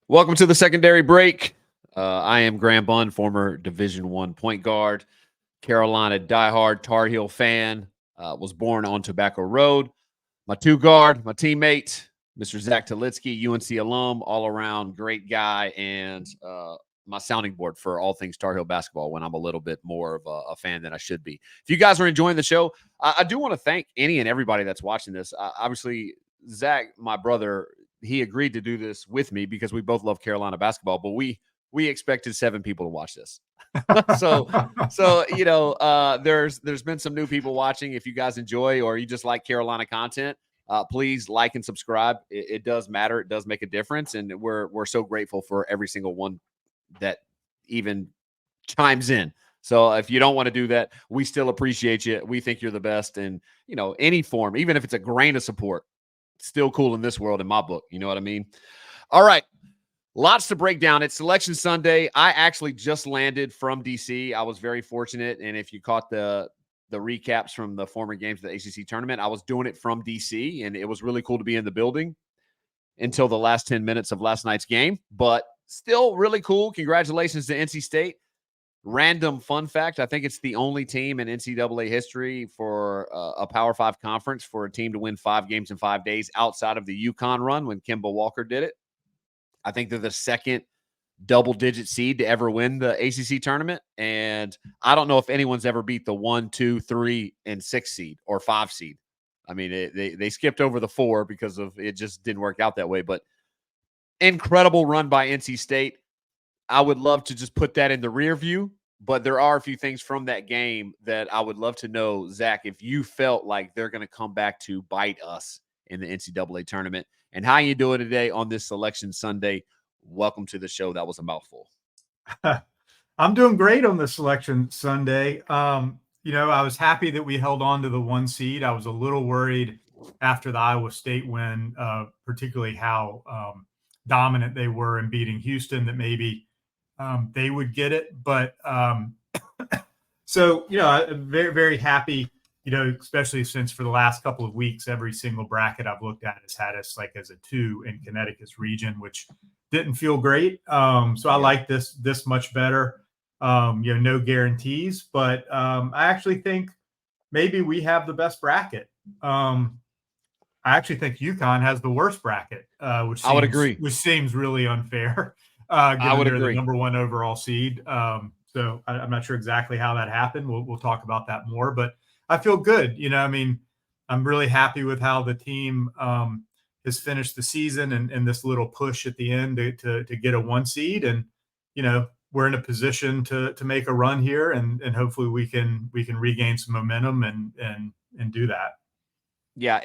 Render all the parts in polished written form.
Welcome to the secondary break. I am Graham Bunn, former Division I point guard, Carolina diehard Tar Heel fan. Was born on Tobacco Road. My two guard, my teammate, Mr. Zach Talitsky, UNC alum, all around great guy, and my sounding board for all things Tar Heel basketball when I'm a little bit more of a fan than I should be. If you guys are enjoying the show, I do want to thank any and everybody that's watching this. Obviously, Zach, my brother, he agreed to do this with me because we both love Carolina basketball, but we expected 7 people to watch this. so there's been some new people watching. If you guys enjoy or you just like Carolina content, please like and subscribe. It does matter. It does make a difference, and we're so grateful for every single one that even chimes in. So if you don't want to do that, we still appreciate you. We think you're the best, and any form, even if it's a grain of support, still cool in this world in my book. You know what I mean? All right. Lots to break down. It's Selection Sunday. I actually just landed from DC. I was very fortunate, and if you caught the recaps from the former games of the ACC tournament, I was doing it from DC, and it was really cool to be in the building until the last 10 minutes of last night's game. But still really cool. Congratulations to NC State. Random fun fact, I think it's the only team in NCAA history for a Power 5 conference for a team to win 5 games in 5 days outside of the UConn run when Kemba Walker did it. I think they're the second double-digit seed to ever win the ACC tournament, and I don't know if anyone's ever beat the 1, 2, 3, and 6 seed or 5 seed. I mean, they skipped over the 4 because of it just didn't work out that way, but incredible run by NC State. I would love to just put that in the rear view, but there are a few things from that game that I would love to know, Zach, if you felt like they're going to come back to bite us in the NCAA tournament, and how you doing today on this Selection Sunday. Welcome to the show. That was a mouthful. I'm doing great on the Selection Sunday. I was happy that we held on to the 1 seed. I was a little worried after the Iowa State win, particularly how dominant they were in beating Houston, that maybe they would get it. But I'm very, very happy, especially since for the last couple of weeks, every single bracket I've looked at has had us like as a 2 in Connecticut's region, which didn't feel great. So I like this much better. No guarantees, but I actually think maybe we have the best bracket. I actually think UConn has the worst bracket, I would agree. Which seems really unfair, I given would they're the agree. number 1 overall seed. So I'm not sure exactly how that happened. We'll talk about that more, but I feel good. I'm really happy with how the team has finished the season and this little push at the end to get a 1 seed, and we're in a position to make a run here, and hopefully we can regain some momentum and do that. Yeah,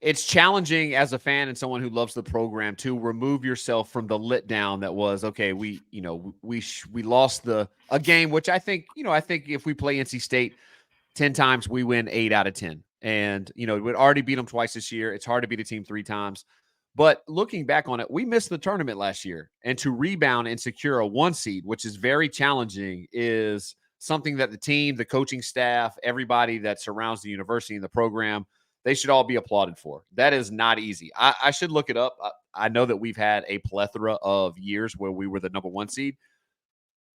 it's challenging as a fan and someone who loves the program to remove yourself from the lit down that was, okay, we lost a game, which I think if we play NC State 10 times, we win 8 out of 10. And, we'd already beat them twice this year. It's hard to beat a team 3 times. But looking back on it, we missed the tournament last year. And to rebound and secure a 1 seed, which is very challenging, is something that the team, the coaching staff, everybody that surrounds the university and the program, they should all be applauded for. That is not easy. I should look it up. I know that we've had a plethora of years where we were the number 1 seed,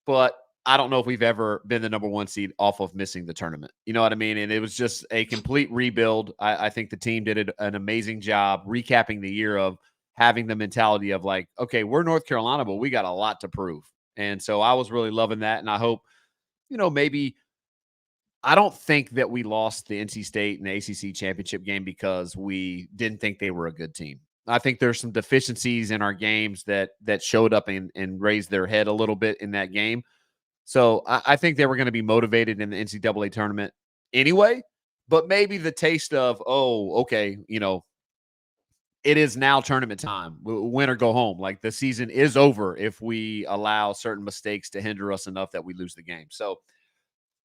but I don't know if we've ever been the number 1 seed off of missing the tournament. You know what I mean? And it was just a complete rebuild. I think the team did an amazing job recapping the year of having the mentality of like, okay, we're North Carolina, but we got a lot to prove. And so I was really loving that. And I hope, maybe I don't think that we lost the NC State and the ACC championship game because we didn't think they were a good team. I think there's some deficiencies in our games that showed up and raised their head a little bit in that game. So I think they were going to be motivated in the NCAA tournament anyway, but maybe the taste of, oh, okay, it is now tournament time, win or go home. Like the season is over if we allow certain mistakes to hinder us enough that we lose the game. So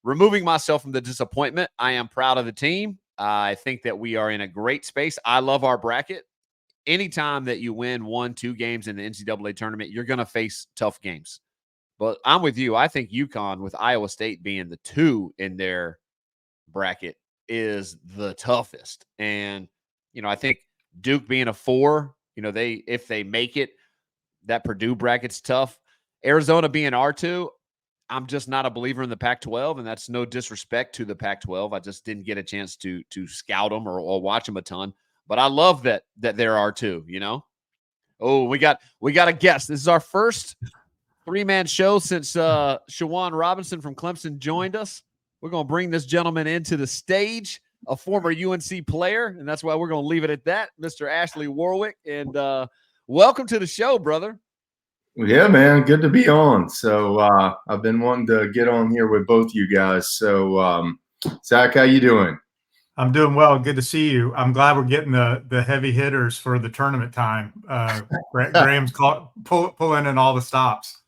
removing myself from the disappointment, I am proud of the team. I think that we are in a great space. I love our bracket. Anytime that you win 1, 2 games in the NCAA tournament, you're going to face tough games. But I'm with you. I think UConn, with Iowa State being the 2 in their bracket, is the toughest. And, I think Duke being a 4, if they make it, that Purdue bracket's tough. Arizona being R2, I'm just not a believer in the Pac-12, and that's no disrespect to the Pac-12. I just didn't get a chance to scout them or watch them a ton. But I love that there R2, you know? Oh, we got a guest. This is our first three-man show since Shawan Robinson from Clemson joined us. We're going to bring this gentleman into the stage, a former UNC player, and that's why we're going to leave it at that, Mr. Ashley Warwick. And welcome to the show, brother. Yeah, man, good to be on. So I've been wanting to get on here with both you guys. So Zach, how you doing? I'm doing well. Good to see you. I'm glad we're getting the heavy hitters for the tournament time. Graham's pulling in all the stops.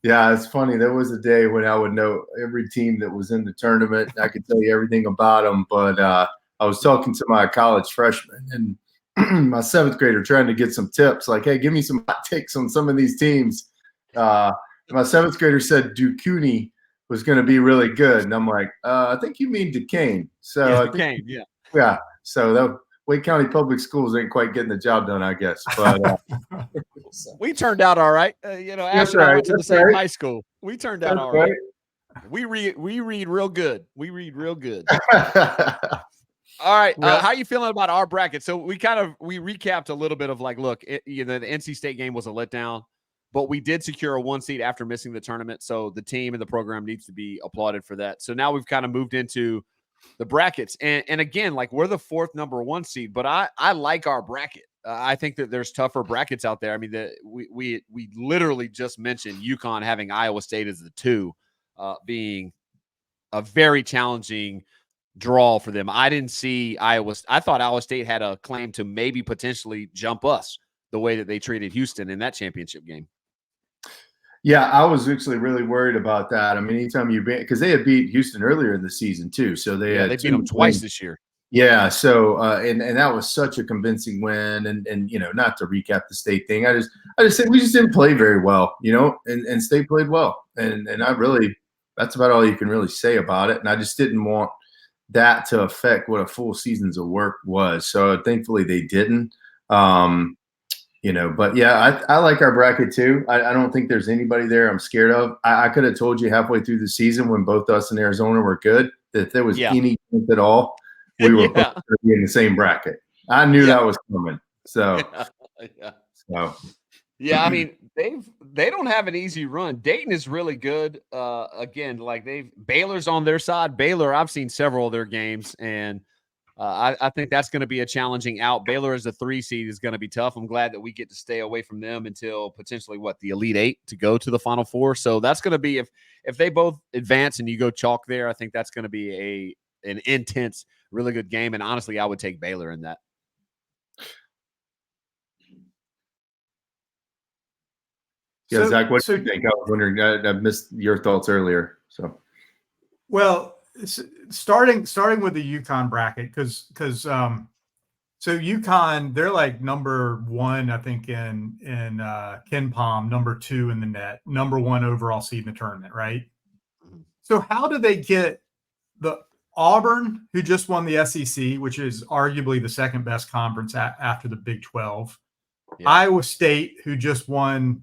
Yeah, it's funny. There was a day when I would know every team that was in the tournament. I could tell you everything about them. But I was talking to my college freshman and my seventh grader trying to get some tips. Like, hey, give me some hot takes on some of these teams. My seventh grader said Duquesne was going to be really good. And I'm like, I think you mean Duquesne. So yeah, Duquesne, yeah. Yeah. So the Wake County Public Schools ain't quite getting the job done, I guess. But we turned out all right. Ash and I went to the same high school. We turned out all right. We read real good. We read real good. All right. How you feeling about our bracket? So we recapped a little bit of like, look, the NC State game was a letdown, but we did secure a 1 seed after missing the tournament. So the team and the program needs to be applauded for that. So now we've kind of moved into the brackets. And again, like we're the fourth number 1 seed, but I like our bracket. I think that there's tougher brackets out there. I mean, we literally just mentioned UConn having Iowa State as the 2, being a very challenging draw for them. I didn't see Iowa. I thought Iowa State had a claim to maybe potentially jump us the way that they treated Houston in that championship game. Yeah, I was actually really worried about that. I mean, anytime because they had beat Houston earlier in the season too, so they beat them twice this year. Yeah, so and that was such a convincing win, and not to recap the State thing, I just said we just didn't play very well, and State played well, and I really that's about all you can really say about it, and I just didn't want that to affect what a full season's of work was. So thankfully they didn't. But yeah, I like our bracket too. I don't think there's anybody there I'm scared of. I could have told you halfway through the season when both us and Arizona were good that if there was any chance at all, we were going to be in the same bracket. I knew that was coming. So, yeah, I mean, they don't have an easy run. Dayton is really good. Again, like Baylor's on their side. Baylor, I've seen several of their games, and I think that's going to be a challenging out. Baylor as a 3 seed is going to be tough. I'm glad that we get to stay away from them until potentially the Elite 8 to go to the Final Four. So that's going to be if they both advance and you go chalk there, I think that's going to be an intense, really good game. And honestly, I would take Baylor in that. Yeah, Zach, what do you think? I was wondering. I missed your thoughts earlier. So, well, starting with the UConn bracket, because so UConn, they're like number 1, I think, in Ken Palm, number 2 in the net, number 1 overall seed in the tournament, right? So how do they get the Auburn, who just won the SEC, which is arguably the second best conference after the Big 12, Iowa State, who just won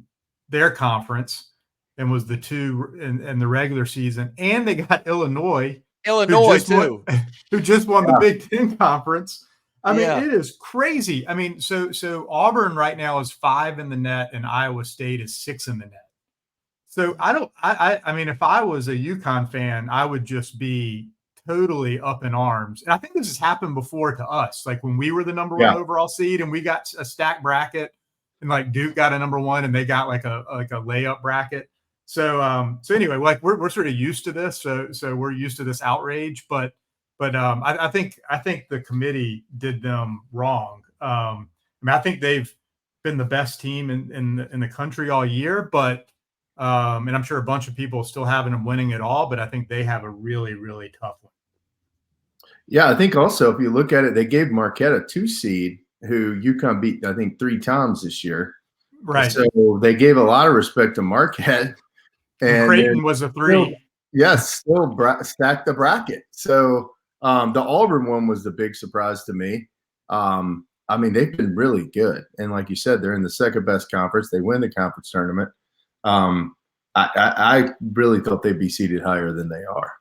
their conference and was the 2 in the regular season, and they got Illinois too, who just won the Big 10 conference. I mean, it is crazy. I mean, so Auburn right now is 5 in the net, and Iowa State is 6 in the net. So I mean, if I was a UConn fan, I would just be totally up in arms. And I think this has happened before to us, like when we were the number 1 overall seed and we got a stacked bracket, and like Duke got a number 1 and they got like a layup bracket. So anyway, like we're sort of used to this. So we're used to this outrage, but I think the committee did them wrong. I mean, I think they've been the best team in the country all year, but and I'm sure a bunch of people still having them winning it all, but I think they have a really, really tough one. Yeah, I think also if you look at it, they gave Marquette a 2 seed who UConn beat, I think, 3 times this year. Right. So they gave a lot of respect to Marquette. And Creighton was a 3. Still stacked the bracket. So the Auburn one was the big surprise to me. I mean, they've been really good. And like you said, they're in the second best conference. They win the conference tournament. I really thought they'd be seated higher than they are.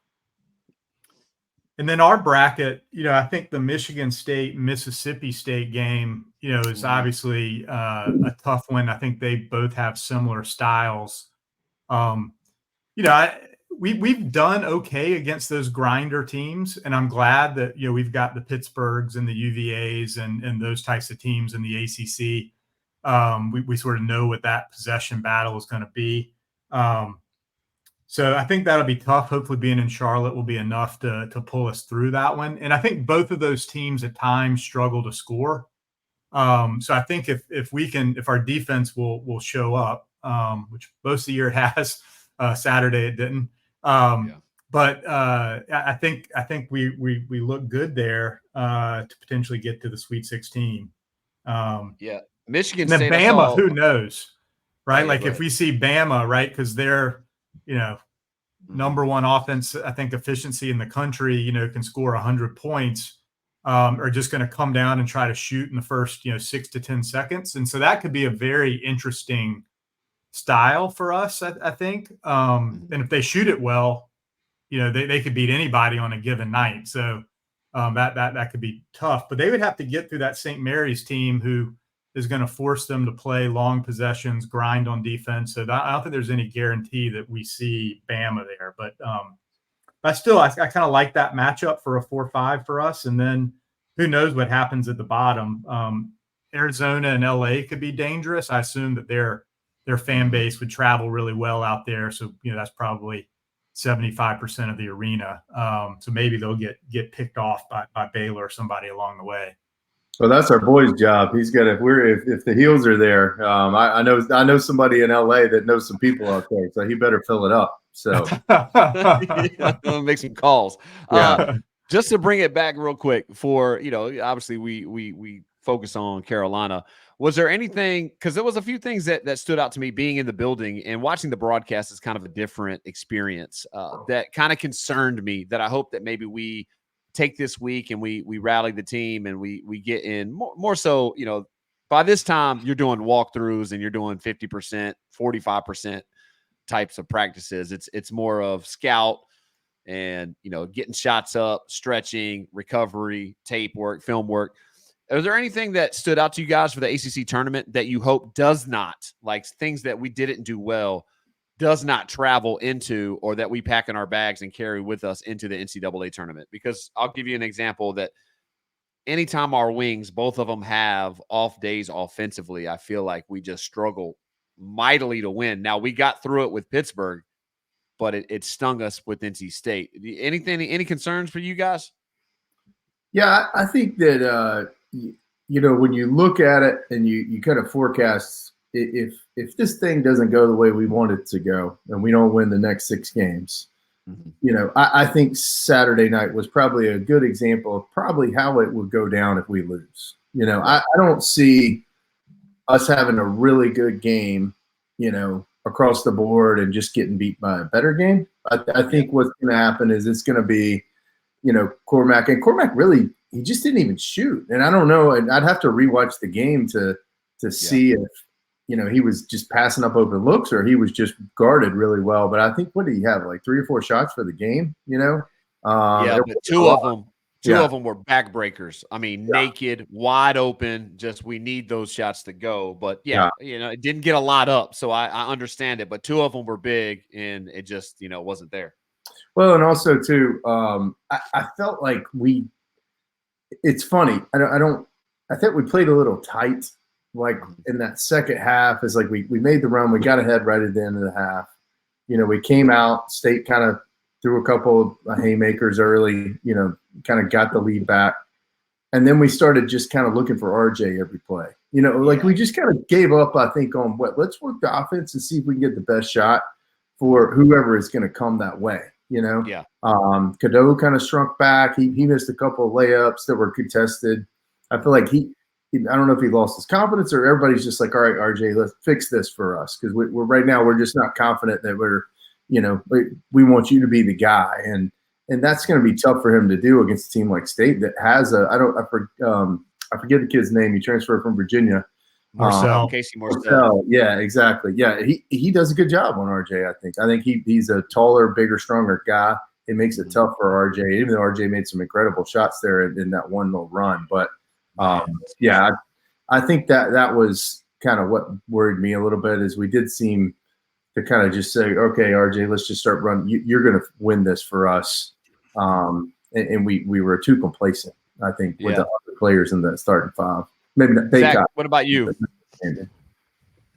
And then our bracket, I think the Michigan State, Mississippi State game, is obviously a tough one. I think they both have similar styles. We've done okay against those grinder teams, and I'm glad that we've got the Pittsburghs and the UVAs and those types of teams in the ACC. We sort of know what that possession battle is going to be. So I think that'll be tough. Hopefully being in Charlotte will be enough to pull us through that one. And I think both of those teams at times struggle to score. So I think if our defense will show up, which most of the year it has, Saturday it didn't. But I think we look good there to potentially get to the Sweet 16. Michigan State. Then Bama, who knows, right? Right. If we see Bama, right, because they're number one offense, I think efficiency in the country, can score 100 points, are just going to come down and try to shoot in the first 6 to 10 seconds, and so that could be a very interesting style for us, I think. And if they shoot it well, they could beat anybody on a given night. So that could be tough. But they would have to get through that St. Mary's team who is going to force them to play long possessions, grind on defense. So I don't think there's any guarantee that we see Bama there. But I kind of like that matchup for a 4-5 for us. And then who knows what happens at the bottom. Arizona and LA could be dangerous. I assume that their fan base would travel really well out there. So, that's probably 75% of the arena. So maybe they'll get picked off by Baylor or somebody along the way. Well, that's our boy's job. He's got if the heels are there. I know somebody in LA that knows some people out there, so he better fill it up. So make some calls. Yeah. Just to bring it back real quick for obviously we focus on Carolina. Was there anything, because there was a few things that stood out to me being in the building and watching the broadcast is kind of a different experience that kind of concerned me, that I hope that maybe we take this week and we rally the team and we get in more so, by this time you're doing walkthroughs and you're doing 50%, 45% types of practices. It's more of scout and, getting shots up, stretching, recovery, tape work, film work. Is there anything that stood out to you guys for the ACC tournament that you hope does not, like things that we didn't do well, does not travel into, or that we pack in our bags and carry with us into the NCAA tournament? Because I'll give you an example that anytime our wings, both of them have off days offensively, I feel like we just struggle mightily to win. Now, we got through it with Pittsburgh, but it stung us with NC State. Any concerns for you guys? Yeah, I think that, when you look at it and you kind of forecast, if this thing doesn't go the way we want it to go and we don't win the next 6 games, I think Saturday night was probably a good example of probably how it would go down if we lose. I don't see us having a really good game, across the board and just getting beat by a better game. I think what's going to happen is it's going to be, Cormac. And Cormac really, he just didn't even shoot. And I don't know. And I'd have to rewatch the game to see if, he was just passing up open looks or he was just guarded really well. But I think, what did he have? Like 3 or 4 shots for the game, but two of them were backbreakers. I mean, naked, wide open, just we need those shots to go. But it didn't get a lot up. So I understand it. But 2 of them were big and it just, wasn't there. Well, and also too, I felt like it's funny. I think we played a little tight, like in that second half. Is like we made the run, we got ahead right at the end of the half. We came out, State kind of threw a couple of haymakers early, kind of got the lead back. And then we started just kind of looking for RJ every play. We just kind of gave up, I think, on let's work the offense and see if we can get the best shot for whoever is going to come that way. Cadeau kind of shrunk back. He missed a couple of layups that were contested. I feel like I don't know if he lost his confidence or everybody's just like, all right, RJ, let's fix this for us. Because we're right now, we're just not confident that we want you to be the guy. And that's going to be tough for him to do against a team like State that has I I forget the kid's name. He transferred from Virginia. Marcel. Casey Marcel. Yeah, exactly. Yeah, he does a good job on RJ. I think he's a taller, bigger, stronger guy. It makes it tough for RJ, even though RJ made some incredible shots there in that one little run. But yeah, I think that was kind of what worried me a little bit, is we did seem to kind of just say, okay, RJ, let's just start running. You're going to win this for us. And we were too complacent, I think, with the other players in the starting five. Maybe not. Zach, what about you?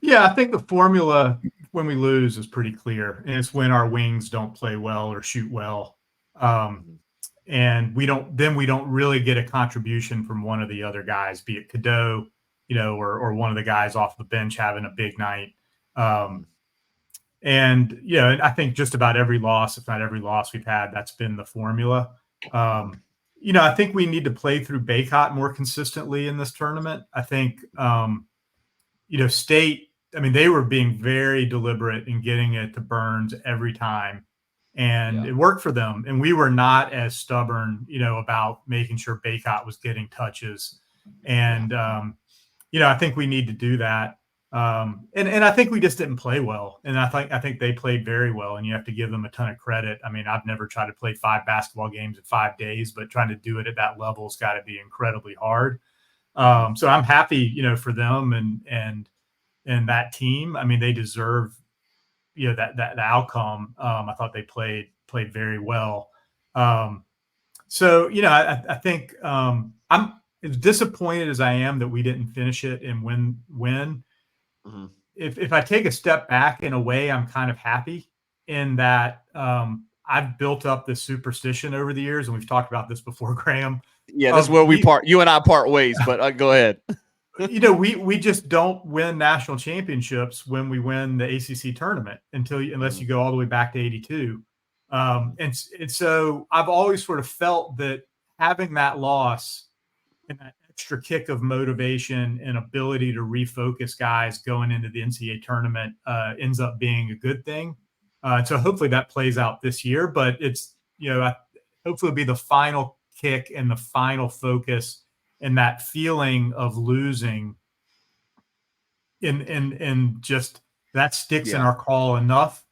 Yeah, I think the formula when we lose is pretty clear, and it's when our wings don't play well or shoot well, and we don't really get a contribution from one of the other guys, be it Cadeau, or one of the guys off the bench having a big night. And I think just about every loss, if not every loss we've had, that's been the formula. I think we need to play through Baycott more consistently in this tournament. I think, State, they were being very deliberate in getting it to Burns every time, and it worked for them. And we were not as stubborn, about making sure Baycott was getting touches. And, I think we need to do that. And I think we just didn't play well. And I think they played very well, and you have to give them a ton of credit. I've never tried to play 5 basketball games in 5 days, but trying to do it at that level has got to be incredibly hard. So I'm happy, for them and that team. They deserve, that outcome. I thought they played very well. So, I think I'm as disappointed as I am that we didn't finish it and win. If I take a step back, in a way, I'm kind of happy in that I've built up this superstition over the years, and we've talked about this before, Graham. Yeah, that's where we part. You and I part ways, but go ahead. We just don't win national championships when we win the ACC tournament unless you go all the way back to 82. And so I've always sort of felt that having that loss and that extra kick of motivation and ability to refocus guys going into the NCAA tournament ends up being a good thing. So hopefully that plays out this year, but it's, hopefully it'll be the final kick and the final focus, and that feeling of losing and just that sticks in our craw enough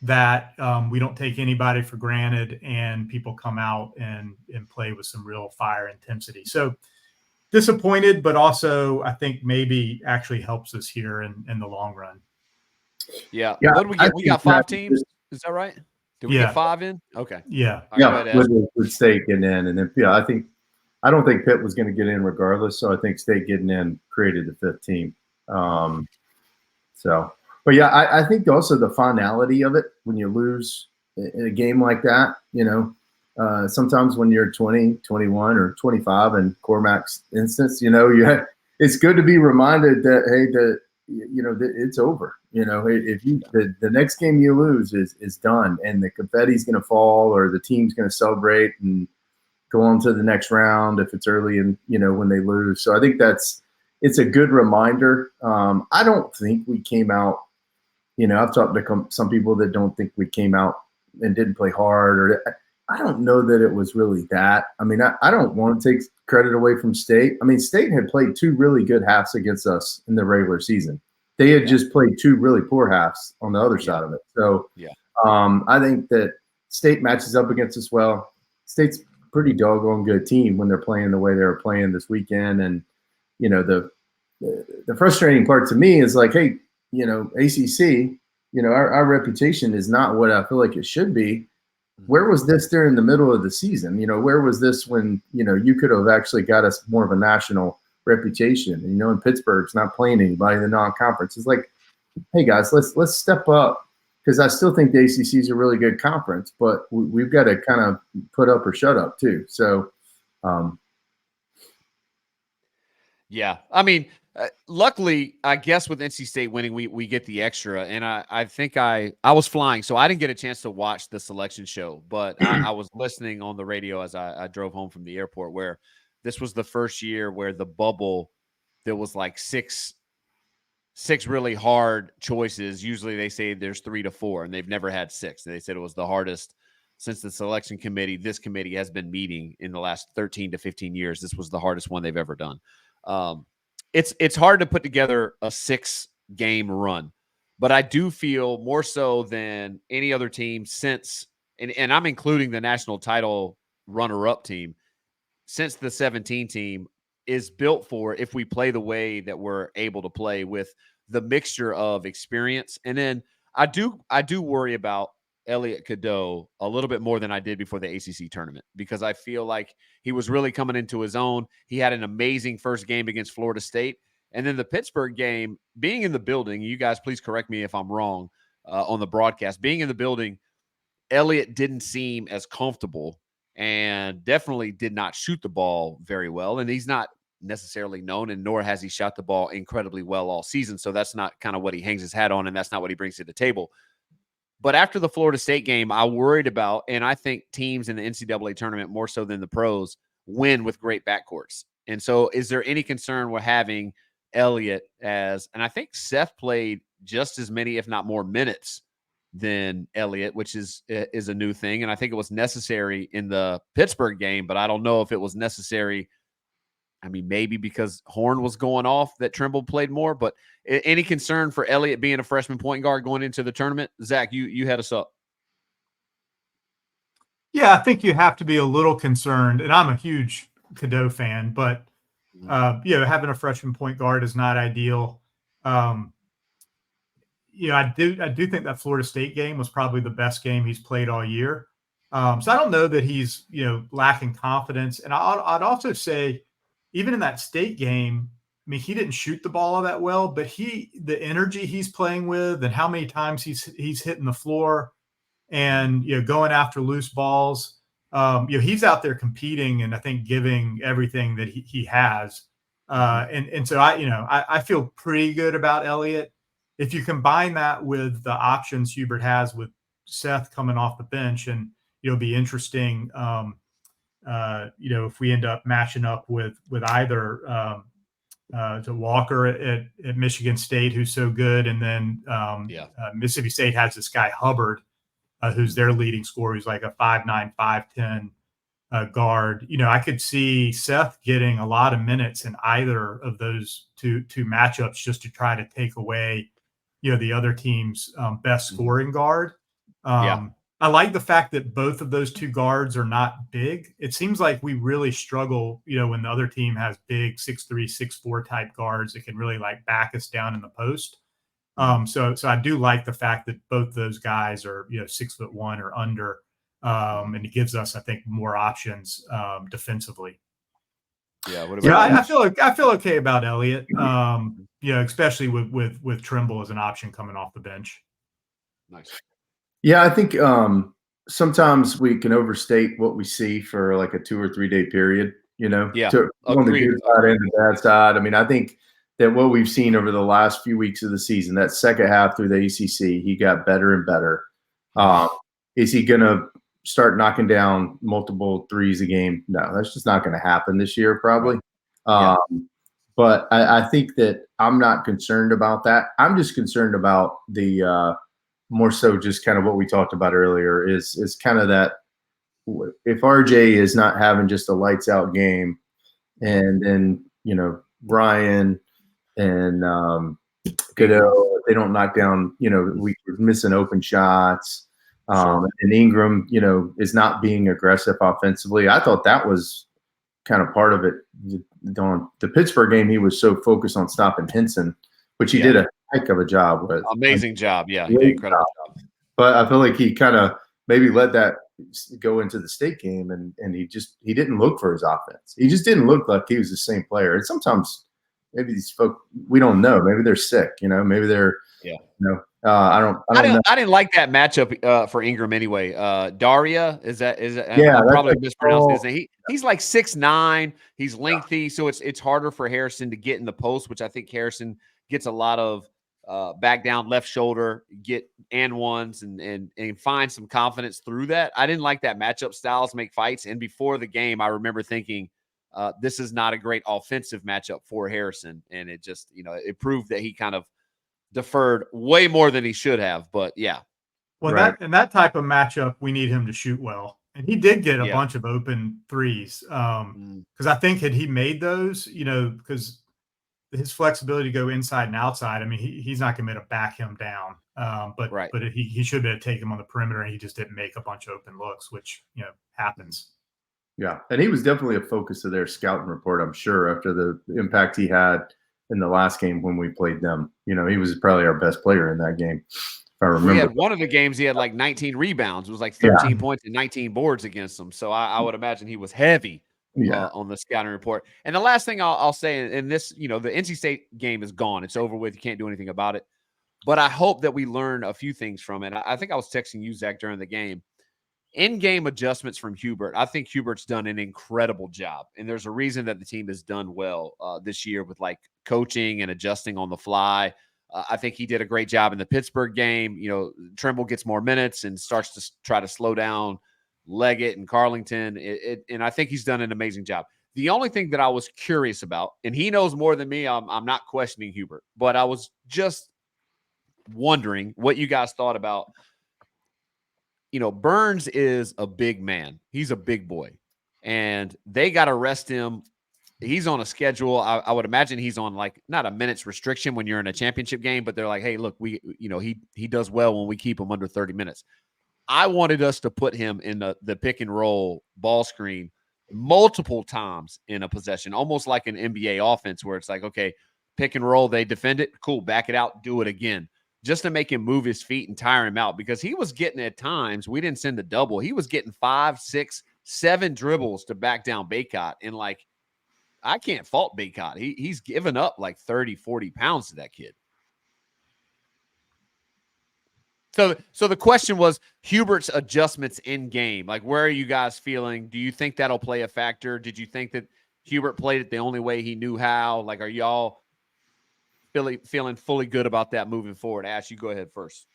that we don't take anybody for granted, and people come out and play with some real fire intensity. So disappointed, but also I think maybe actually helps us here in the long run. Yeah. What did we get? We got 5 teams. Is that right? Did we get 5 in? Okay. Yeah. With State getting in, and then I don't think Pitt was going to get in regardless. So I think State getting in created the 5th team. But yeah, I think also the finality of it when you lose in a game like that, sometimes when you're 20, 21, or 25 in Cormac's instance, it's good to be reminded that, hey, that it's over. If the next game you lose is done, and the confetti's going to fall, or the team's going to celebrate and go on to the next round if it's early and when they lose. So I think it's a good reminder. I don't think we came out. I've talked to some people that don't think we came out and didn't play hard, or I don't know that it was really that. I don't want to take credit away from State. State had played 2 really good halves against us in the regular season. They had just played 2 really poor halves on the other side of it. So I think that State matches up against us well. State's a pretty doggone good team when they're playing the way they were playing this weekend. And, the frustrating part to me is like, hey, ACC, our reputation is not what I feel like it should be. Where was this during the middle of the season? Where was this when, you could have actually got us more of a national reputation? And, Pittsburgh's not playing anybody in the non-conference. It's like, hey guys, let's step up, because I still think the ACC is a really good conference, but we've got to kind of put up or shut up too. So, yeah, luckily, I guess with NC State winning, we get the extra, and I think I was flying, so I didn't get a chance to watch the selection show, but I was listening on the radio as I drove home from the airport, where this was the first year where the bubble, there was like six really hard choices. Usually they say there's 3 to 4, and they've never had 6. They said it was the hardest since the selection committee. This committee has been meeting in the last 13 to 15 years. This was the hardest one they've ever done. It's hard to put together a 6-game run, but I do feel more so than any other team since, and I'm including the national title runner-up team, since the 17 team is built for if we play the way that we're able to play with the mixture of experience. And then I do worry about Elliot Cadeau a little bit more than I did before the ACC tournament, because I feel like he was really coming into his own. He had an amazing first game against Florida State. And then the Pittsburgh game, being in the building, you guys please correct me if I'm wrong on the broadcast, being in the building, Elliott didn't seem as comfortable and definitely did not shoot the ball very well. And he's not necessarily known, and nor has he shot the ball incredibly well all season. So that's not kind of what he hangs his hat on, and that's not what he brings to the table. But after the Florida State game, I worried about, and I think teams in the NCAA tournament more so than the pros win with great backcourts. And so is there any concern with having Elliott as, and I think Seth played just as many, if not more minutes than Elliott, which is a new thing. And I think it was necessary in the Pittsburgh game, but I don't know if it was necessary. I mean, maybe because Horn was going off that Trimble played more, but any concern for Elliott being a freshman point guard going into the tournament? Zach, you had us up. Yeah, I think you have to be a little concerned, and I'm a huge Cadeau fan, but having a freshman point guard is not ideal. I do think that Florida State game was probably the best game he's played all year. So I don't know that he's lacking confidence. And I'd also say, even in that state game, I mean, he didn't shoot the ball all that well, but the energy he's playing with, and how many times he's hitting the floor, and going after loose balls. He's out there competing, and I think giving everything that he has. And so I feel pretty good about Elliott. If you combine that with the options Hubert has with Seth coming off the bench, and it'll be interesting, if we end up matching up with either to Walker at Michigan State, who's so good, and then Mississippi State has this guy Hubbard, who's their leading scorer, who's like a 5'9", 5'10" guard. I could see Seth getting a lot of minutes in either of those two matchups, just to try to take away the other team's best scoring guard. I like the fact that both of those two guards are not big. It seems like we really struggle, when the other team has big 6'3", 6'4" type guards that can really like back us down in the post. So I do like the fact that both those guys are 6'1" or under, and it gives us, I think, more options defensively. I feel okay about Elliott. Especially with Trimble as an option coming off the bench. Nice. Yeah, I think sometimes we can overstate what we see for like a 2 or 3 day period. On the good side and the bad side. I mean, I think that what we've seen over the last few weeks of the season, that second half through the ACC, he got better and better. Is he going to start knocking down multiple threes a game? No, that's just not going to happen this year, probably. Right. But I think that I'm not concerned about that. I'm just concerned about the more so just kind of what we talked about earlier is kind of that if RJ is not having just a lights out game, and then Brian and Cadeau, they don't knock down, we're missing open shots. And Ingram, is not being aggressive offensively. I thought that was kind of part of it. On the Pittsburgh game, he was so focused on stopping Henson, which he did a heck of a job with. Amazing job. Yeah, he did incredible job. But I feel like he kind of maybe let that go into the state game, and he didn't look for his offense. He just didn't look like he was the same player. And sometimes maybe these folks, we don't know. Maybe they're sick, maybe they're I didn't like that matchup for Ingram anyway. Daria is that yeah, I'm probably mispronouncing his name. He's like 6'9". He's lengthy, so it's harder for Harrison to get in the post, which I think Harrison gets a lot of back down left shoulder, get and ones and find some confidence through that. I didn't like that matchup. Styles make fights, and before the game, I remember thinking this is not a great offensive matchup for Harrison, and it just it proved that he kind of deferred way more than he should have. But yeah. Well, right. that type of matchup, we need him to shoot well. And he did get a Yeah. bunch of open threes. Mm. Because I think had he made those, because his flexibility to go inside and outside, I mean, he's not going to be able to back him down. But Right. he should be able to take him on the perimeter, and he just didn't make a bunch of open looks, which happens. Yeah, and he was definitely a focus of their scouting report, I'm sure, after the impact he had in the last game when we played them. He was probably our best player in that game, if I remember. We had one of the games, he had like 19 rebounds. It was like 13 points and 19 boards against them. So I would imagine he was heavy on the scouting report. And the last thing I'll say, and this, the NC State game is gone. It's over with. You can't do anything about it. But I hope that we learn a few things from it. I think I was texting you, Zach, during the game. In-game adjustments from Hubert. I think Hubert's done an incredible job. And there's a reason that the team has done well this year with like coaching and adjusting on the fly. I think he did a great job in the Pittsburgh game. Trimble gets more minutes and starts to try to slow down Leggett and Carlington. And I think he's done an amazing job. The only thing that I was curious about, and he knows more than me, I'm not questioning Hubert, but I was just wondering what you guys thought about. Burns is a big man. He's a big boy. And they got to rest him. He's on a schedule. I would imagine he's on like not a minutes restriction when you're in a championship game, but they're like, hey, look, he does well when we keep him under 30 minutes. I wanted us to put him in the pick and roll ball screen multiple times in a possession, almost like an NBA offense where it's like, okay, pick and roll, they defend it. Cool. Back it out. Do it again. Just to make him move his feet and tire him out, because he was getting at times, we didn't send the double. He was getting 5, 6, 7 dribbles to back down Baycott. And like, I can't fault Baycott. He's given up like 30, 40 pounds to that kid. So the question was Hubert's adjustments in game. Like, where are you guys feeling? Do you think that'll play a factor? Did you think that Hubert played it the only way he knew how? Like, are y'all feeling fully good about that moving forward? Ash, you go ahead first.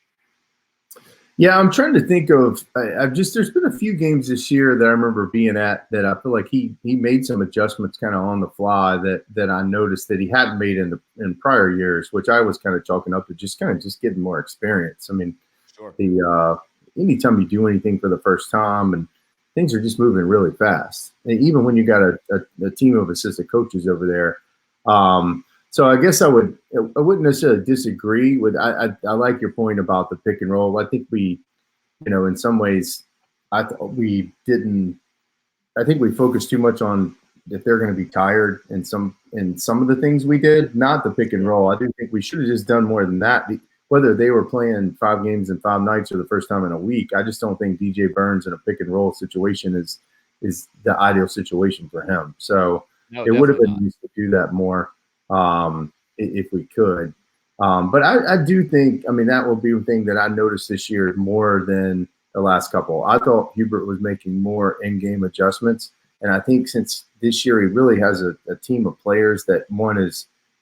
Yeah, I'm trying to think of. There's been a few games this year that I remember being at that I feel like he made some adjustments kind of on the fly that I noticed that he hadn't made in prior years, which I was kind of chalking up to just getting more experience. I mean, sure. Anytime you do anything for the first time, and things are just moving really fast, and even when you got a team of assistant coaches over there. So I guess I wouldn't necessarily disagree with. I like your point about the pick and roll. I think we, in some ways, I think we focused too much on if they're going to be tired in some of the things we did, not the pick and roll. I do think we should have just done more than that. Whether they were playing 5 games in 5 nights or the first time in a week, I just don't think DJ Burns in a pick and roll situation is the ideal situation for him. So it would have been nice to do that more. If we could. But I do think, that will be a thing that I noticed this year more than the last couple. I thought Hubert was making more in-game adjustments. And I think since this year, he really has a team of players that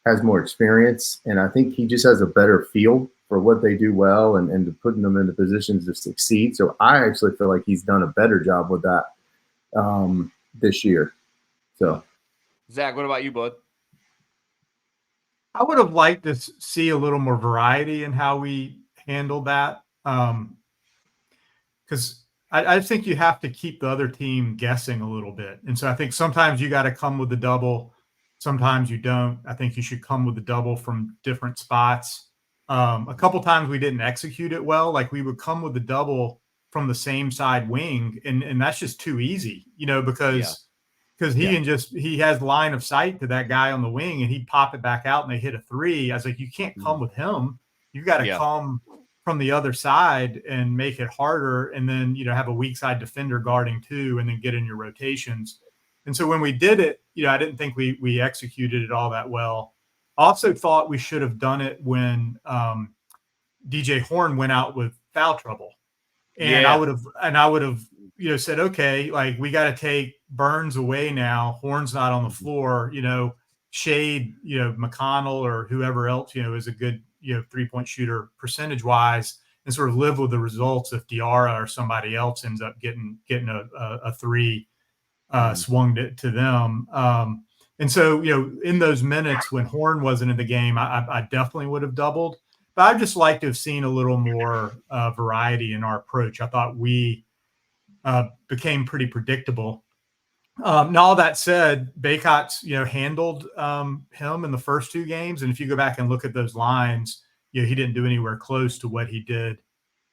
has more experience. And I think he just has a better feel for what they do well and to putting them into positions to succeed. So I actually feel like he's done a better job with that this year. So, Zach, what about you, bud? I would have liked to see a little more variety in how we handled that. Because I think you have to keep the other team guessing a little bit. And so I think sometimes you got to come with the double. Sometimes you don't. I think you should come with the double from different spots. A couple times we didn't execute it well. Like we would come with the double from the same side wing. And that's just too easy, because he has line of sight to that guy on the wing and he'd pop it back out and they hit a 3. I was like, you can't come with him. You've got to come from the other side and make it harder. And then, have a weak side defender guarding too, and then get in your rotations. And so when we did it, I didn't think we executed it all that well. I also thought we should have done it when DJ Horn went out with foul trouble. And I would have, said, okay, like we got to take Burns away now. Horn's not on the floor, shade, McConnell or whoever else, is a good, 3-point shooter percentage wise, and sort of live with the results if Diarra or somebody else ends up getting a 3 swung to them. And so, in those minutes when Horn wasn't in the game, I definitely would have doubled. But I'd just like to have seen a little more variety in our approach. I thought we became pretty predictable. Now, all that said, Baycott's, handled him in the first 2 games. And if you go back and look at those lines, he didn't do anywhere close to what he did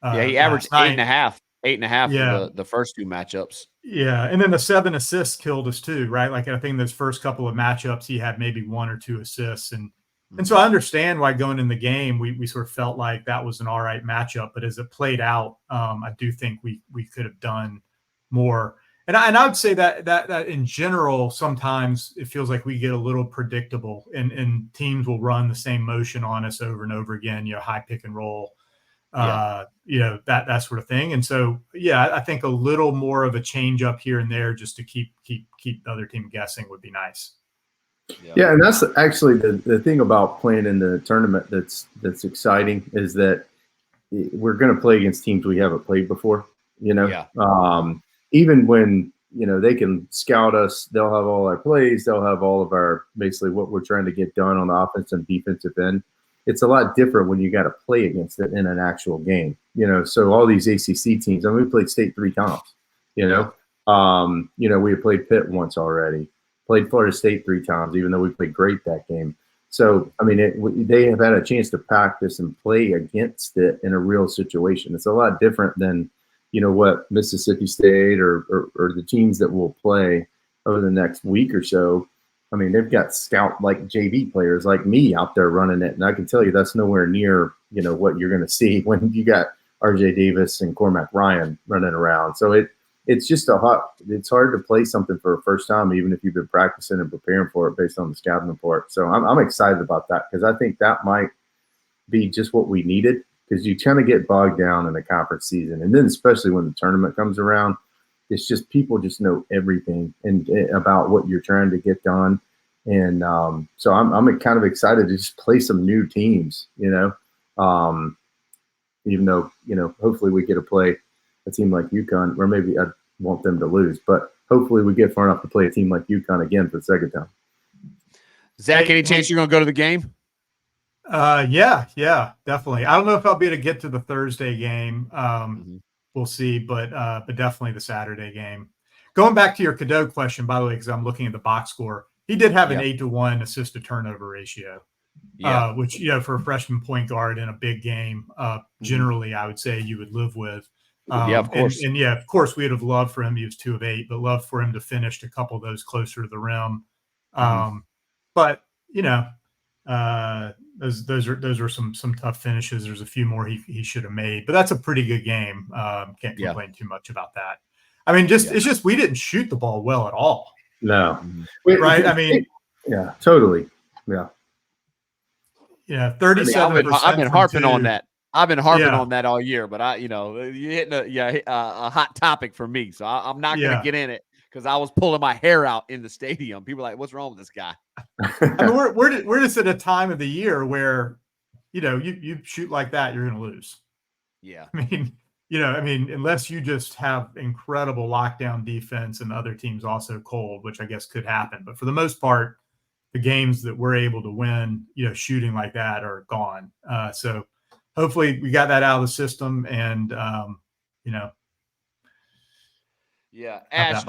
Yeah, he averaged last eight night. and a half Yeah. for the first 2 matchups. Yeah. And then the 7 assists killed us too, right? Like I think those first couple of matchups, he had maybe 1 or 2 assists. And so I understand why going in the game, we sort of felt like that was an all right matchup. But as it played out, I do think we could have done more. And I would say that in general, sometimes it feels like we get a little predictable, and teams will run the same motion on us over and over again, high pick and roll, that sort of thing. And so, I think a little more of a change up here and there just to keep the other team guessing would be nice. Yeah, and that's actually the thing about playing in the tournament that's exciting is that we're going to play against teams we haven't played before. Even when they can scout us, they'll have all our plays, they'll have all of our basically what we're trying to get done on the offensive and defensive end. It's a lot different when you got to play against it in an actual game. So all these ACC teams, we played State 3 times. We had played Pitt once already. Played Florida State 3 times, even though we played great that game. So, they have had a chance to practice and play against it in a real situation. It's a lot different than, what Mississippi State or the teams that will play over the next week or so. They've got scout like JV players like me out there running it. And I can tell you that's nowhere near, what you're going to see when you got RJ Davis and Cormac Ryan running around. So it's just it's hard to play something for the first time, even if you've been practicing and preparing for it based on the scouting report. So I'm excited about that because I think that might be just what we needed, because you kind of get bogged down in the conference season. And then especially when the tournament comes around, it's just people just know everything and about what you're trying to get done. And so I'm kind of excited to just play some new teams, even though, hopefully we get to play a team like UConn, or maybe I want them to lose, but hopefully we get far enough to play a team like UConn again for the second time. Zach, any chance you're going to go to the game? Yeah, definitely. I don't know if I'll be able to get to the Thursday game. We'll see, but definitely the Saturday game. Going back to your Cadeau question, by the way, because I'm looking at the box score, he did have an 8-to-1 assist to turnover ratio. Which, for a freshman point guard in a big game, generally I would say you would live with. Of course. And of course, we would have loved for him. He was 2 of 8, but loved for him to finish a couple of those closer to the rim. But those are some tough finishes. There's a few more he should have made, but that's a pretty good game. Can't complain too much about that. It's just we didn't shoot the ball well at all. No, right? Yeah, totally. Yeah. 37%. I've been harping on that. I've been harping on that all year, but you're hitting a hot topic for me. So I'm not going to get in it because I was pulling my hair out in the stadium. People are like, what's wrong with this guy? We're just at a time of the year where, you shoot like that, you're going to lose. Yeah. Unless you just have incredible lockdown defense and other teams also cold, which I guess could happen. But for the most part, the games that we're able to win, shooting like that are gone. So hopefully we got that out of the system and, Yeah, Ash,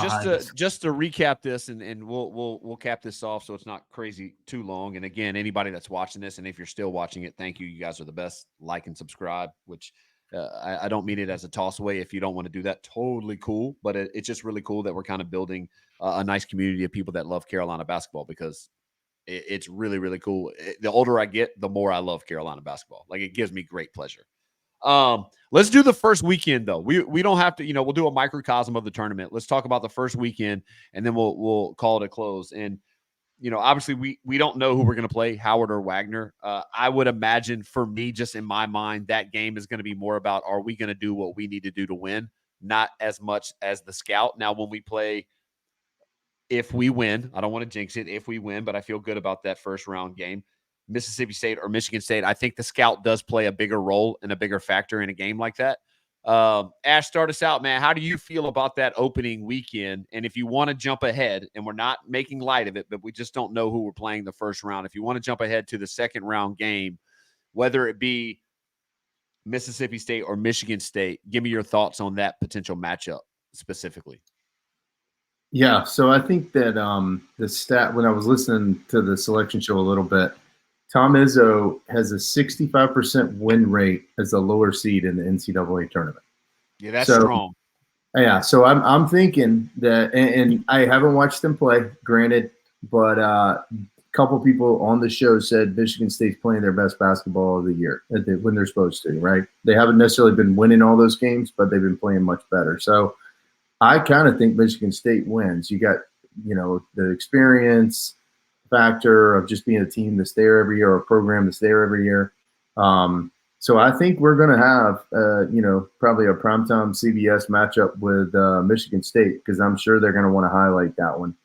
just to recap this and we'll cap this off so it's not crazy too long. And again, anybody that's watching this, and if you're still watching it, thank you. You guys are the best. Like and subscribe, which I don't mean it as a toss away. If you don't want to do that, totally cool. But it's just really cool that we're kind of building a nice community of people that love Carolina basketball, because it's really, really cool. The older I get, the more I love Carolina basketball. Like, it gives me great pleasure. Let's do the first weekend though. We don't have to, we'll do a microcosm of the tournament. Let's talk about the first weekend and then we'll call it a close. And, obviously we don't know who we're going to play, Howard or Wagner. I would imagine, for me, just in my mind, that game is going to be more about, are we going to do what we need to do to win? Not as much as the scout. Now, when we play, if we win, I don't want to jinx it if we win, but I feel good about that first round game, Mississippi State or Michigan State. I think the scout does play a bigger role and a bigger factor in a game like that. Ash, start us out, man. How do you feel about that opening weekend? And if you want to jump ahead, and we're not making light of it, but we just don't know who we're playing the first round. If you want to jump ahead to the second round game, whether it be Mississippi State or Michigan State, give me your thoughts on that potential matchup. specifically? Yeah, so I think that the stat when I was listening to the selection show a little bit, Tom Izzo has a 65% win rate as a lower seed in the NCAA tournament. Yeah, that's So, strong. yeah, so I'm thinking that, and I haven't watched them play, granted, but a couple people on the show said Michigan State's playing their best basketball of the year when they're supposed to, right? They haven't necessarily been winning all those games, but they've been playing much better. So I kind of think Michigan State wins. You got, the experience factor of just being a team that's there every year or a program that's there every year. So I think we're going to have, probably a primetime CBS matchup with Michigan State because I'm sure they're going to want to highlight that one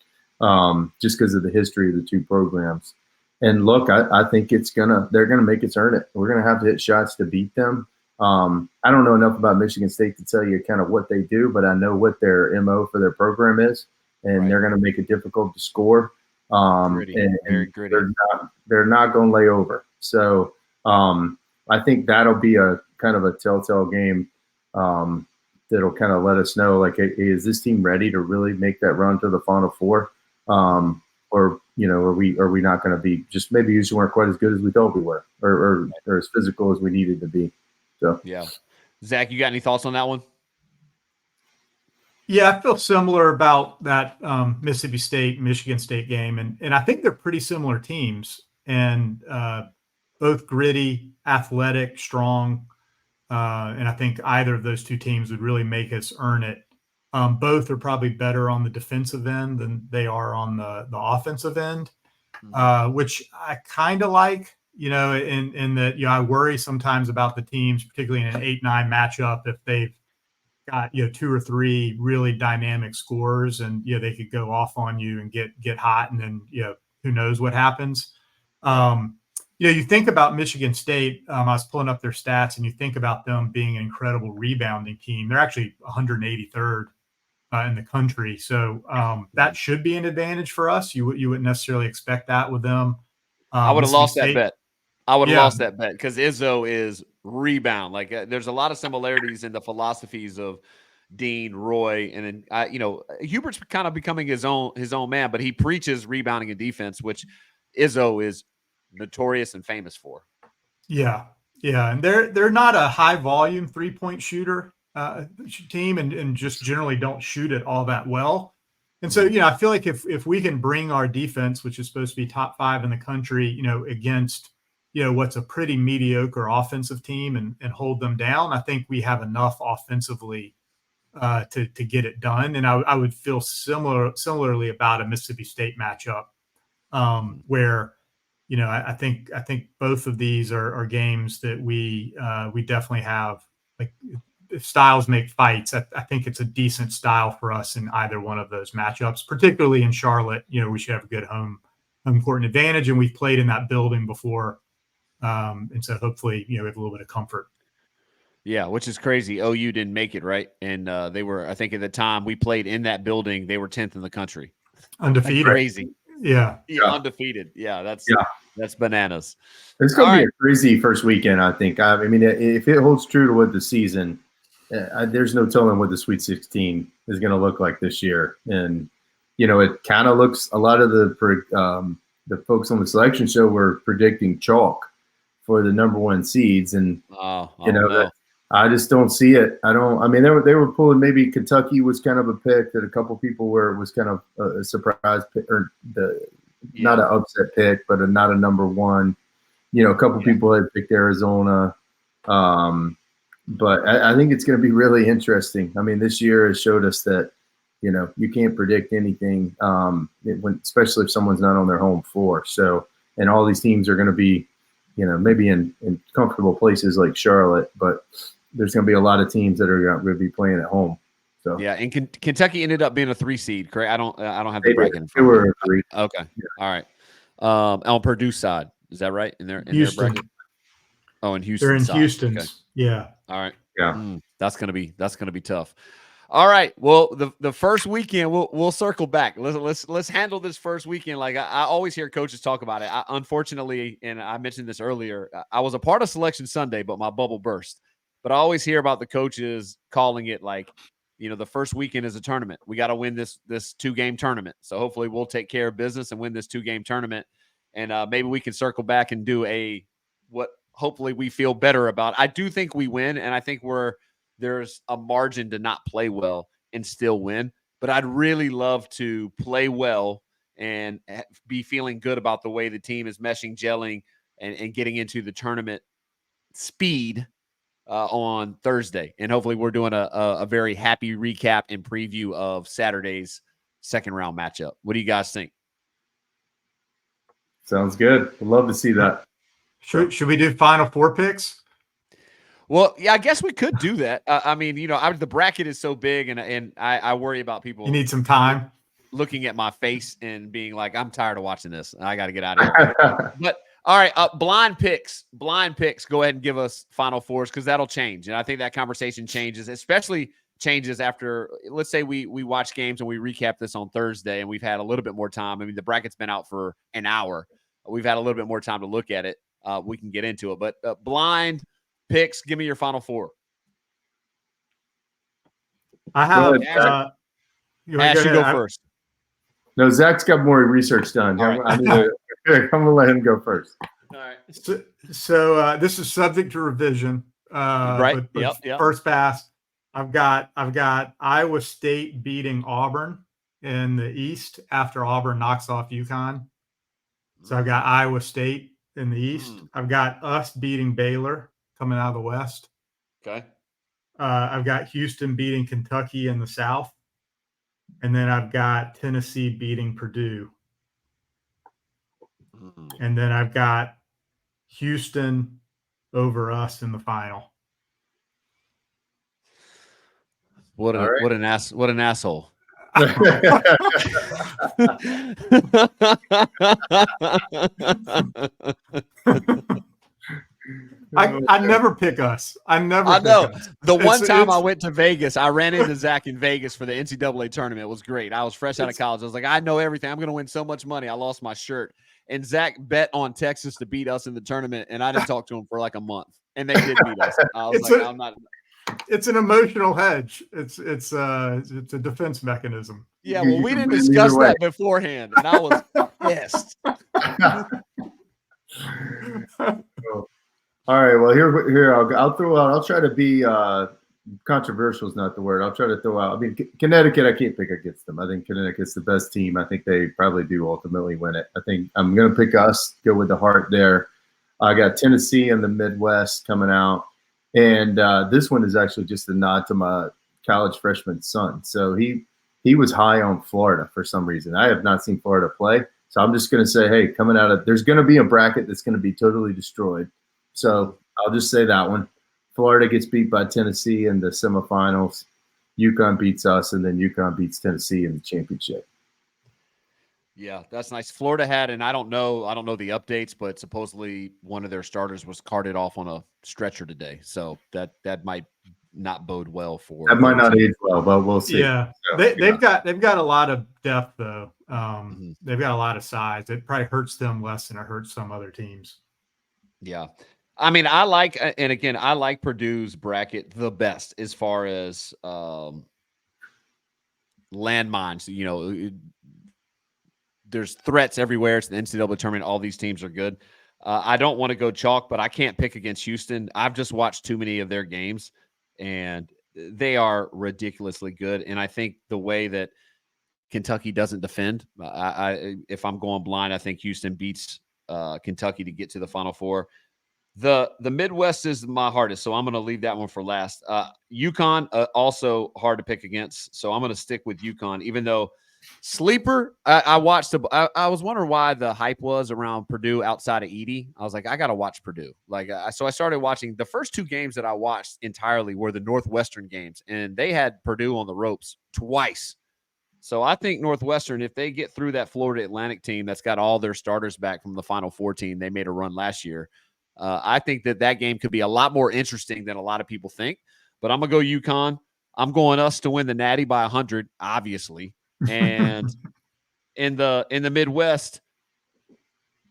just because of the history of the two programs. And look, I think they're going to make us earn it. We're going to have to hit shots to beat them. I don't know enough about Michigan State to tell you kind of what they do, but I know what their MO for their program is, and they're going to make it difficult to score. Gritty, very gritty. They're not going to lay over. So I think that'll be a kind of a telltale game that'll kind of let us know, like, hey, is this team ready to really make that run to the Final Four? Or are we not going to be just maybe usually weren't quite as good as we thought we were, or as physical as we needed to be. So yeah, Zach, you got any thoughts on that one? Yeah, I feel similar about that Mississippi State, Michigan State game, and I think they're pretty similar teams, and both gritty, athletic, strong, and I think either of those two teams would really make us earn it. Both are probably better on the defensive end than they are on the offensive end, which I kind of like. In that, I worry sometimes about the teams, particularly in an 8-9 matchup, if they've got, two or three really dynamic scorers and, they could go off on you and get hot. And then, who knows what happens. You think about Michigan State, I was pulling up their stats and you think about them being an incredible rebounding team. They're actually 183rd in the country. So that should be an advantage for us. You wouldn't necessarily expect that with them. I would have lost that bet. I would have lost that bet because Izzo is rebound. Like there's a lot of similarities in the philosophies of Dean, Roy, and then Hubert's kind of becoming his own man, but he preaches rebounding and defense, which Izzo is notorious and famous for. Yeah, and they're not a high volume 3-point shooter team, and just generally don't shoot it all that well. And so I feel like if we can bring our defense, which is supposed to be top 5 in the country, against what's a pretty mediocre offensive team and hold them down, I think we have enough offensively to get it done. And I would feel similarly about a Mississippi State matchup where, I think both of these are games that we definitely have. Like, if styles make fights, I think it's a decent style for us in either one of those matchups, particularly in Charlotte. We should have a good home court advantage, and we've played in that building before. And so hopefully, we have a little bit of comfort. Yeah, which is crazy. OU didn't make it, right? And they were, I think at the time we played in that building, they were 10th in the country. Undefeated. Crazy. Yeah. Undefeated. Yeah, that's bananas. It's going to be a crazy first weekend, I think. I mean, if it holds true to what the season, there's no telling what the Sweet 16 is going to look like this year. And, it kind of looks, a lot of the folks on the selection show were predicting chalk for the number 1 seeds. And, I just don't see it. I mean, they were pulling, maybe Kentucky was kind of a pick that a couple people was kind of a surprise pick, or not an upset pick, but not a number 1. A couple people had picked Arizona. But I think it's going to be really interesting. I mean, this year has showed us that, you can't predict anything, especially if someone's not on their home floor. So, and all these teams are going to be, maybe in comfortable places like Charlotte, but there's going to be a lot of teams that are going to be playing at home. So yeah, and Kentucky ended up being a 3 seed, correct? I don't have the bracket in front. They were a 3. Okay, all right. On Purdue's side, is that right? In their bracket. Oh, in Houston. They're in side. Houston's. Okay. Yeah. All right. Yeah. That's gonna be tough. All right. Well, the first weekend we'll circle back. Let's handle this first weekend. Like I always hear coaches talk about it. Unfortunately, and I mentioned this earlier, I was a part of Selection Sunday, but my bubble burst. But I always hear about the coaches calling it like, the first weekend is a tournament. We got to win this 2-game tournament. So hopefully we'll take care of business and win this 2-game tournament. And maybe we can circle back and do what hopefully we feel better about. I do think we win, and I think there's a margin to not play well and still win. But I'd really love to play well and be feeling good about the way the team is meshing, gelling, and getting into the tournament speed on Thursday. And hopefully we're doing a very happy recap and preview of Saturday's second round matchup. What do you guys think? Sounds good. I'd love to see that. Should we do Final Four picks? Well, yeah, I guess we could do that. I mean, the bracket is so big, and I worry about people. You need some time. Looking at my face and being like, I'm tired of watching this. I got to get out of here. But all right, blind picks. Go ahead and give us Final Fours because that'll change, and I think that conversation changes, especially changes after. Let's say we watch games and we recap this on Thursday, and we've had a little bit more time. I mean, the bracket's been out for an hour. We've had a little bit more time to look at it. We can get into it, but blind picks. Give me your Final Four. I have. Ash, you go first. No, Zach's got more research done. Right. I'm going to let him go first. All right. So this is subject to revision. Right. But Yep. First pass, I've got Iowa State beating Auburn in the East after Auburn knocks off UConn. So I've got Iowa State in the East. I've got us beating Baylor coming out of the West. Okay. I've got Houston beating Kentucky in the South. And then I've got Tennessee beating Purdue. And then I've got Houston over us in the final. What an asshole. I never pick us. I know. Us. The one time I went to Vegas, I ran into Zach in Vegas for the NCAA tournament. It was great. I was fresh out of college. I was like, I know everything. I'm going to win so much money. I lost my shirt. And Zach bet on Texas to beat us in the tournament, and I didn't talk to him for like a month. And they did beat us. I was I'm not. It's an emotional hedge. It's a defense mechanism. Yeah, well, we didn't discuss that beforehand, and I was pissed. All right. Well, here I'll throw out. I'll try to be controversial is not the word. I'll try to throw out. I mean, Connecticut. I can't pick against them. I think Connecticut's the best team. I think they probably do ultimately win it. I think I'm going to pick us. Go with the heart there. I got Tennessee in the Midwest coming out, and this one is actually just a nod to my college freshman son. So he was high on Florida for some reason. I have not seen Florida play, so I'm just going to say, hey, coming out of there's going to be a bracket that's going to be totally destroyed. So I'll just say that one. Florida gets beat by Tennessee in the semifinals. UConn beats us, and then UConn beats Tennessee in the championship. Yeah, that's nice. Florida had, and I don't know the updates, but supposedly one of their starters was carted off on a stretcher today. So that might not bode well for. That might not age well, but we'll see. Yeah, so, they've got a lot of depth though. They've got a lot of size. It probably hurts them less than it hurts some other teams. Yeah. I mean, I like Purdue's bracket the best as far as landmines. There's threats everywhere. It's the NCAA tournament. All these teams are good. I don't want to go chalk, but I can't pick against Houston. I've just watched too many of their games, and they are ridiculously good. And I think the way that Kentucky doesn't defend, if I'm going blind, I think Houston beats Kentucky to get to the Final Four. The Midwest is my hardest, so I'm going to leave that one for last. UConn, also hard to pick against, so I'm going to stick with UConn, even though sleeper, I watched I was wondering why the hype was around Purdue outside of Edie. I was like, I got to watch Purdue. So I started watching. The first two games that I watched entirely were the Northwestern games, and they had Purdue on the ropes twice. So I think Northwestern, if they get through that Florida Atlantic team that's got all their starters back from the Final Four team, they made a run last year. I think that game could be a lot more interesting than a lot of people think. But I'm gonna go UConn. I'm going us to win the Natty by 100, obviously. And in the Midwest,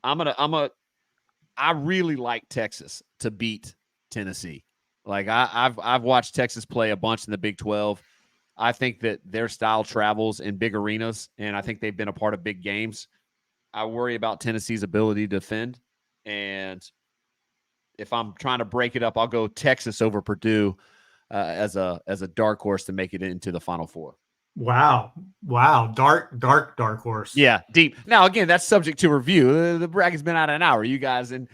I really like Texas to beat Tennessee. Like I've watched Texas play a bunch in the Big 12. I think that their style travels in big arenas, and I think they've been a part of big games. I worry about Tennessee's ability to defend, and if I'm trying to break it up, I'll go Texas over Purdue as a dark horse to make it into the Final Four. Wow. Dark horse. Yeah, deep. Now, again, that's subject to review. The bracket's been out an hour, you guys, and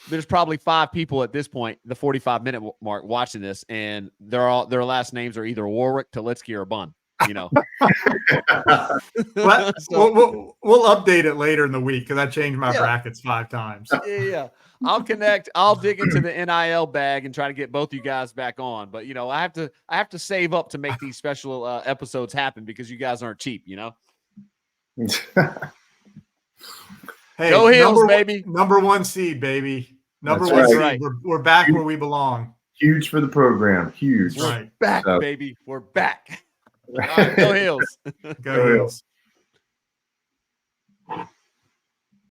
there's probably 5 people at this point, the 45-minute mark, watching this, and their last names are either Warwick, Talitsky, or Bunn. You know, But we'll update it later in the week because I changed my brackets 5 times. Yeah. I'll connect. I'll dig into the NIL bag and try to get both you guys back on. But you know, I have to save up to make these special episodes happen because you guys aren't cheap. You know. Hey, go Heels, baby! Number 1 seed, baby. Number That's 1 seed. right. We're back where we belong. Huge for the program. Huge. Right. Back, baby. We're back. All right, go Heels. Go Heels.